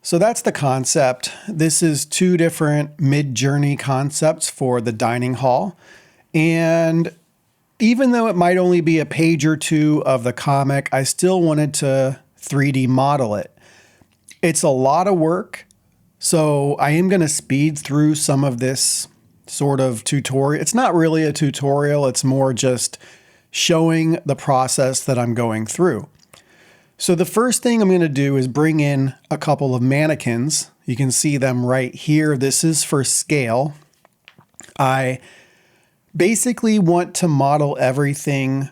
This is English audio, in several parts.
So that's the concept. This is two different Midjourney concepts for the dining hall. And even though it might only be a page or two of the comic, I still wanted to 3D model it. It's a lot of work, so I am going to speed through some of this sort of tutorial. It's not really a tutorial, it's more just showing the process that I'm going through. So the first thing I'm going to do is bring in a couple of mannequins. You can see them right here. This is for scale. I basically want to model everything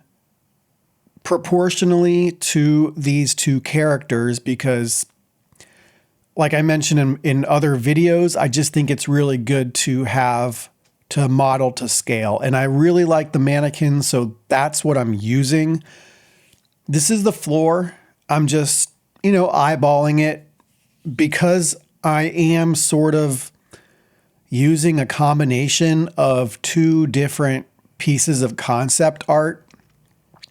proportionally to these two characters because, like I mentioned in other videos, I just think it's really good to have to model to scale. And I really like the mannequins, so that's what I'm using. This is the floor. I'm just, eyeballing it because I am sort of using a combination of two different pieces of concept art.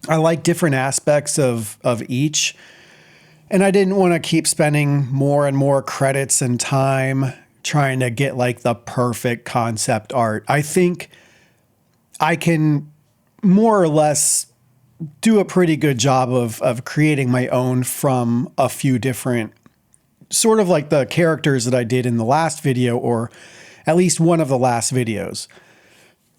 I like different aspects of each. And I didn't want to keep spending more and more credits and time trying to get like the perfect concept art. I think I can more or less do a pretty good job of creating my own from a few different, sort of like the characters that I did in the last video, or at least one of the last videos.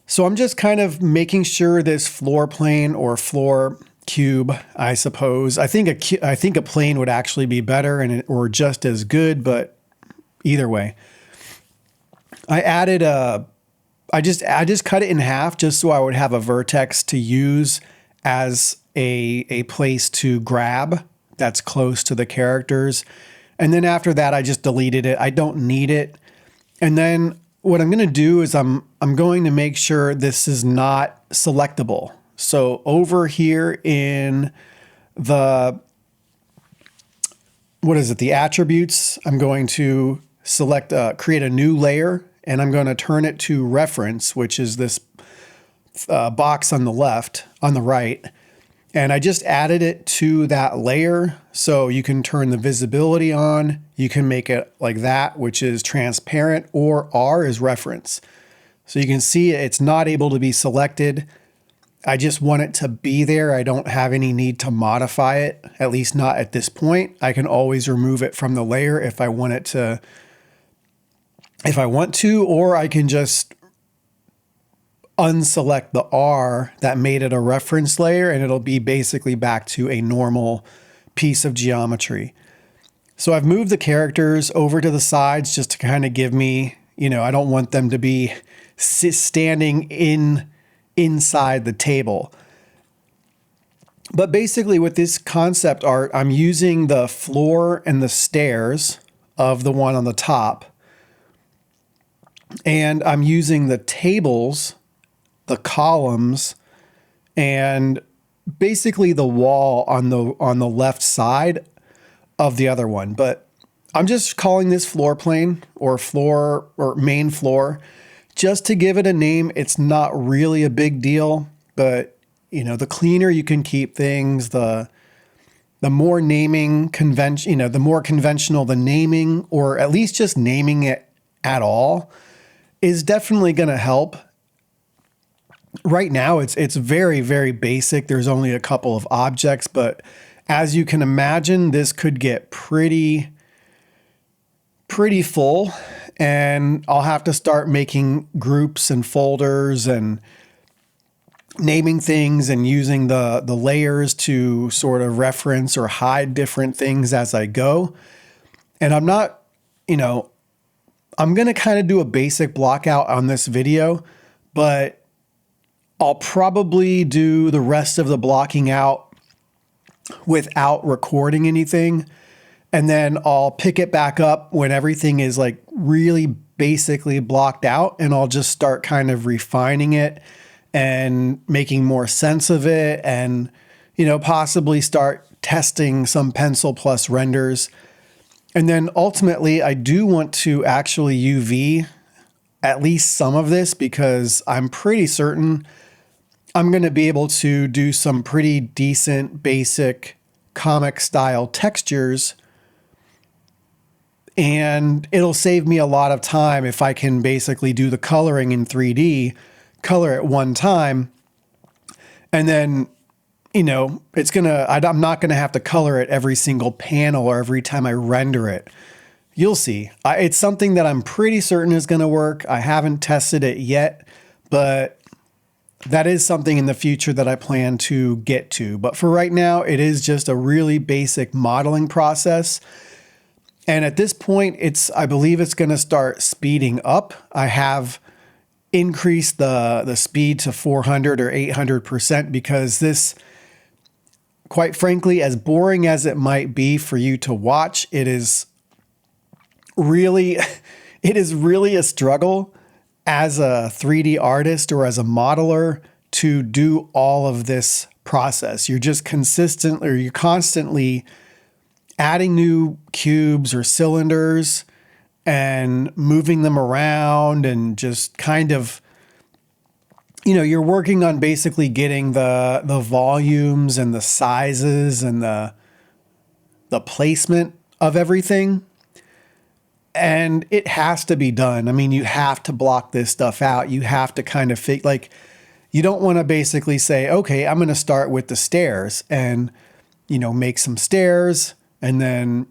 So I'm just kind of making sure this floor plane or floor cube, I suppose. I think a plane would actually be better or just as good, but either way. I just cut it in half just so I would have a vertex to use as a place to grab that's close to the characters. And then after that, I just deleted it. I don't need it. And then what I'm going to do is I'm going to make sure this is not selectable. So over here in the attributes, I'm going to select, create a new layer, and I'm going to turn it to reference, which is this box on the right. And I just added it to that layer. So you can turn the visibility on. You can make it like that, which is transparent, or R is reference. So you can see it's not able to be selected. I just want it to be there. I don't have any need to modify it, at least not at this point. I can always remove it from the layer if I want to, or I can just unselect the R that made it a reference layer, and it'll be basically back to a normal piece of geometry. So I've moved the characters over to the sides just to kind of give me, I don't want them to be standing inside the table. But basically with this concept art, I'm using the floor and the stairs of the one on the top. And I'm using the tables, the columns, and basically the wall on the left side of the other one. But I'm just calling this floor plane or main floor just to give it a name. It's not really a big deal, but the cleaner you can keep things, the more naming convention, the more conventional the naming, or at least just naming it at all, is definitely going to help. Right now, it's very, very basic. There's only a couple of objects, but as you can imagine, this could get pretty full, and I'll have to start making groups and folders and naming things and using the layers to sort of reference or hide different things as I go. And I'm not, I'm going to kind of do a basic block out on this video, but I'll probably do the rest of the blocking out without recording anything. And then I'll pick it back up when everything is like really basically blocked out, and I'll just start kind of refining it and making more sense of it, and, possibly start testing some Pencil Plus renders. And then ultimately, I do want to actually UV at least some of this, because I'm pretty certain I'm going to be able to do some pretty decent basic comic style textures And it'll save me a lot of time if I can basically do the coloring in 3D, color at one time, and then, I'm not gonna have to color it every single panel or every time I render it. You'll see. It's something that I'm pretty certain is gonna work. I haven't tested it yet, but that is something in the future that I plan to get to. But for right now, it is just a really basic modeling process. And at this point, I believe it's going to start speeding up. I have increased the speed to 400 or 800% because this, quite frankly, as boring as it might be for you to watch, it is really a struggle as a 3D artist or as a modeler to do all of this process. You're constantly adding new cubes or cylinders and moving them around and just kind of, you're working on basically getting the volumes and the sizes and the placement of everything. And it has to be done. I mean, you have to block this stuff out. You have to kind of you don't want to basically say, okay, I'm going to start with the stairs and, make some stairs and then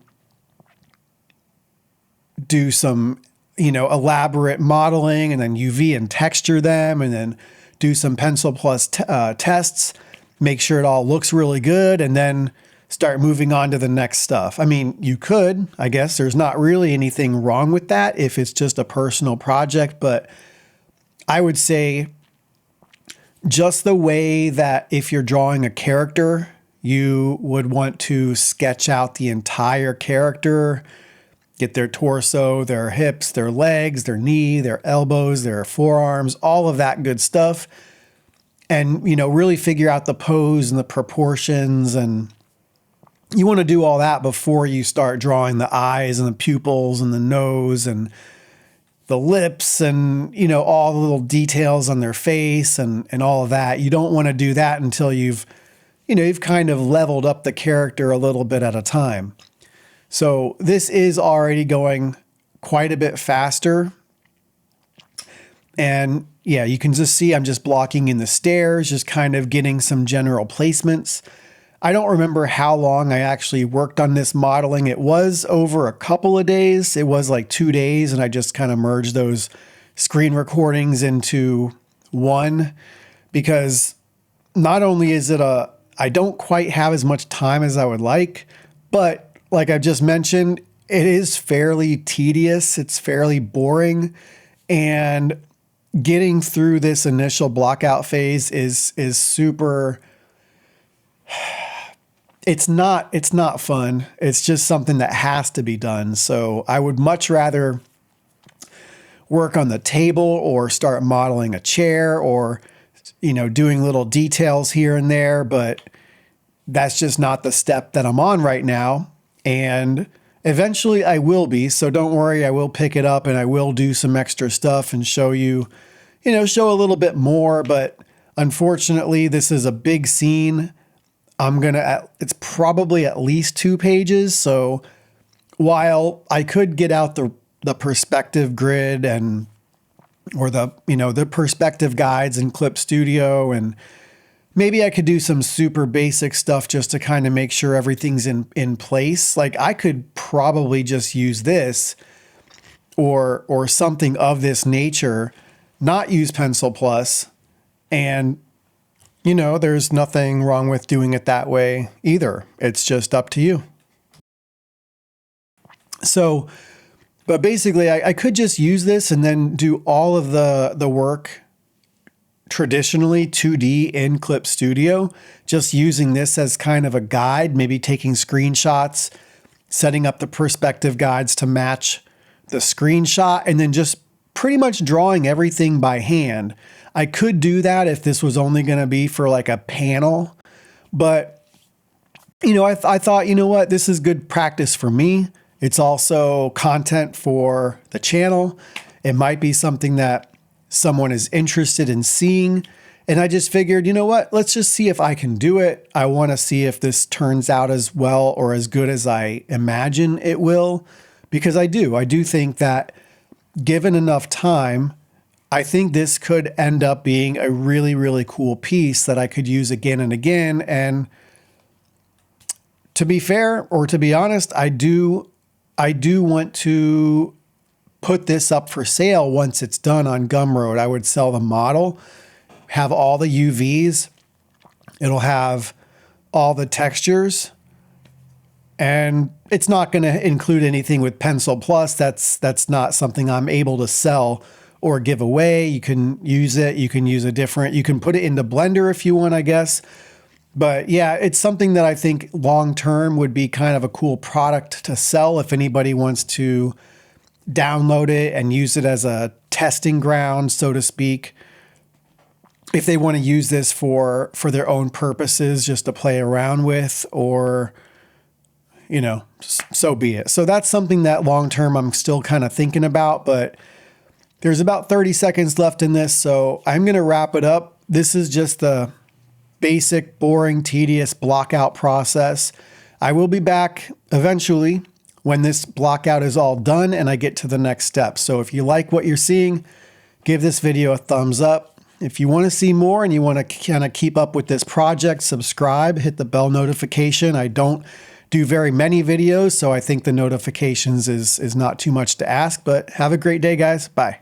do some, elaborate modeling and then UV and texture them and then do some Pencil Plus tests, make sure it all looks really good, and then start moving on to the next stuff. I mean, you could, I guess there's not really anything wrong with that if it's just a personal project, but I would say just the way that if you're drawing a character, you would want to sketch out the entire character, get their torso, their hips, their legs, their knee, their elbows, their forearms, all of that good stuff. And, really figure out the pose and the proportions. And you want to do all that before you start drawing the eyes and the pupils and the nose and the lips and, all the little details on their face and all of that. You don't want to do that until you've kind of leveled up the character a little bit at a time. So this is already going quite a bit faster. And yeah, you can just see I'm just blocking in the stairs, just kind of getting some general placements. I don't remember how long I actually worked on this modeling. It was over a couple of days. It was like 2 days, and I just kind of merged those screen recordings into one because not only is it I don't quite have as much time as I would like, but like I just mentioned, it is fairly tedious. It's fairly boring. And getting through this initial blockout phase is super, it's not fun. It's just something that has to be done. So I would much rather work on the table or start modeling a chair or, doing little details here and there, but that's just not the step that I'm on right now. And eventually I will be, so don't worry, I will pick it up and I will do some extra stuff and show you, show a little bit more. But unfortunately, this is a big scene. It's probably at least 2 pages. So while I could get out the perspective grid or the perspective guides in Clip Studio, and maybe I could do some super basic stuff just to kind of make sure everything's in place. Like I could probably just use this or something of this nature, not use Pencil Plus, and there's nothing wrong with doing it that way either. It's just up to you. So, but basically I could just use this and then do all of the work traditionally 2D in Clip Studio, just using this as kind of a guide, maybe taking screenshots, setting up the perspective guides to match the screenshot, and then just pretty much drawing everything by hand. I could do that if this was only going to be for like a panel, but I thought, what, this is good practice for me. It's also content for the channel. It might be something that someone is interested in seeing. And I just figured, what, let's just see if I can do it. I want to see if this turns out as well or as good as I imagine it will, because I do think that given enough time, I think this could end up being a really, really cool piece that I could use again and again. And to be fair, or to be honest, I do want to put this up for sale once it's done on Gumroad. I would sell the model, have all the UVs. It'll have all the textures, and it's not going to include anything with Pencil Plus. That's not something I'm able to sell or give away. You can use it. You can use you can put it into Blender if you want, I guess. But yeah, it's something that I think long-term would be kind of a cool product to sell if anybody wants to download it and use it as a testing ground, so to speak. If they want to use this for their own purposes, just to play around with, or, so be it. So that's something that long-term I'm still kind of thinking about, but there's about 30 seconds left in this, so I'm going to wrap it up. This is just the basic, boring, tedious block out process. I will be back eventually when this block out is all done and I get to the next step. So if you like what you're seeing, give this video a thumbs up. If you want to see more and you want to kind of keep up with this project, subscribe, hit the bell notification. I don't do very many videos, so I think the notifications is not too much to ask, but have a great day, guys. Bye.